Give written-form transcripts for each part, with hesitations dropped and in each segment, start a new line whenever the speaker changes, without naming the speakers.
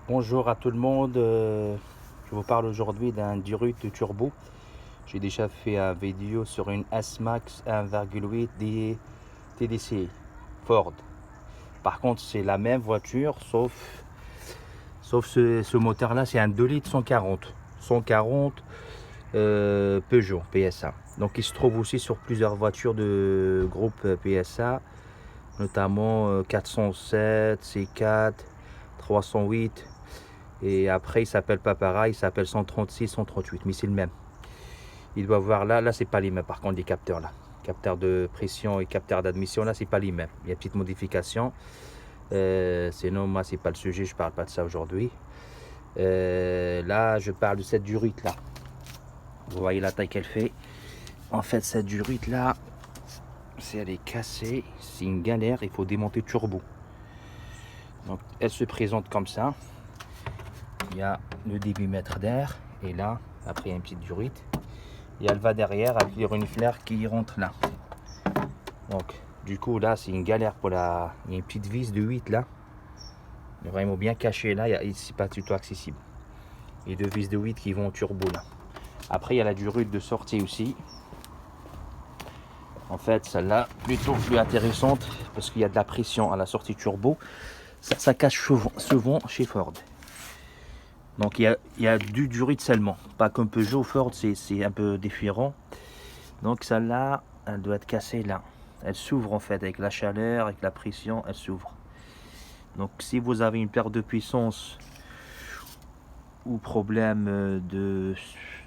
Bonjour à tout le monde, je vous parle aujourd'hui d'un Durute turbo. J'ai déjà fait une vidéo sur une S-Max 1,8 TDC Ford. Par contre c'est la même voiture sauf ce moteur là, c'est un 2 litres 140 Peugeot PSA. Donc il se trouve aussi sur plusieurs voitures de groupe PSA, notamment 407, C4, 308. Et après, il s'appelle pas pareil, il s'appelle 136, 138, mais c'est le même. Il doit voir là c'est pas les mêmes. Par contre, les capteurs là, capteurs de pression et capteurs d'admission là, c'est pas les mêmes. Il y a une petite modification. Sinon, moi, c'est pas le sujet, je parle pas de ça aujourd'hui. Là, je parle de cette durite là. Vous voyez la taille qu'elle fait. En fait, cette durite là, si elle est cassée, c'est une galère. Il faut démonter le turbo. Donc, elle se présente comme ça. Il y a le débitmètre d'air et là après il y a une petite durite et elle va derrière avec les renifleurs qui rentrent là. Donc du coup là c'est une galère pour la, il y a une petite vis de 8 là, vraiment bien cachée là, c'est pas du tout accessible, et deux vis de 8 qui vont au turbo là. Après il y a la durite de sortie aussi. En fait celle-là plutôt plus intéressante parce qu'il y a de la pression à la sortie turbo, ça cache souvent chez Ford. Donc il y a du durite seulement, pas comme Peugeot. Ford c'est un peu différent. Donc celle-là, elle doit être cassée là. Elle s'ouvre en fait avec la chaleur, avec la pression, elle s'ouvre. Donc si vous avez une perte de puissance ou problème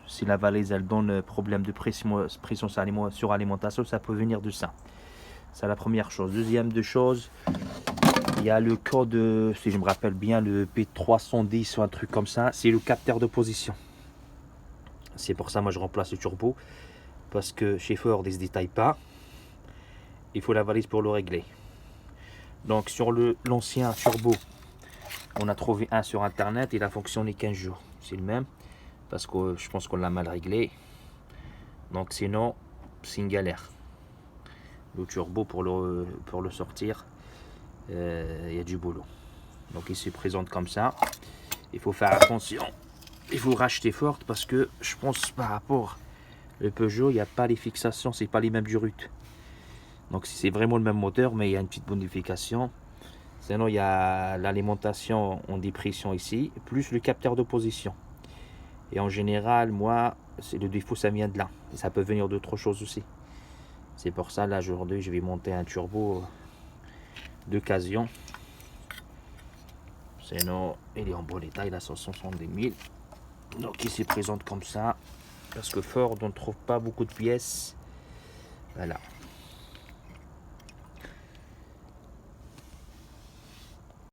si la valise elle donne problème de pression sur alimentation, ça peut venir de ça. C'est la première chose. Deuxième de chose, il y a le code, si je me rappelle bien, le P310 ou un truc comme ça, c'est le capteur de position. C'est pour ça moi je remplace le turbo, parce que chez Ford ils ne se détaillent pas. Il faut la valise pour le régler. Donc sur l'ancien turbo, on a trouvé un sur internet, il a fonctionné 15 jours. C'est le même, parce que je pense qu'on l'a mal réglé. Donc sinon, c'est une galère. Le turbo pour le sortir, il y a du boulot. Donc il se présente comme ça. Il faut faire attention. Il faut racheter Ford parce que je pense par rapport au Peugeot, il n'y a pas les fixations, c'est pas les mêmes durutes. Donc c'est vraiment le même moteur, mais il y a une petite modification. Sinon il y a l'alimentation en dépression ici, plus le capteur de position. Et en général, moi, c'est le défaut, ça vient de là. Et ça peut venir d'autres choses aussi. C'est pour ça, là, aujourd'hui, je vais monter un turbo d'occasion. Sinon, il est en bon état, il a 170 000. Donc il se présente comme ça. Parce que Ford, on ne trouve pas beaucoup de pièces. Voilà.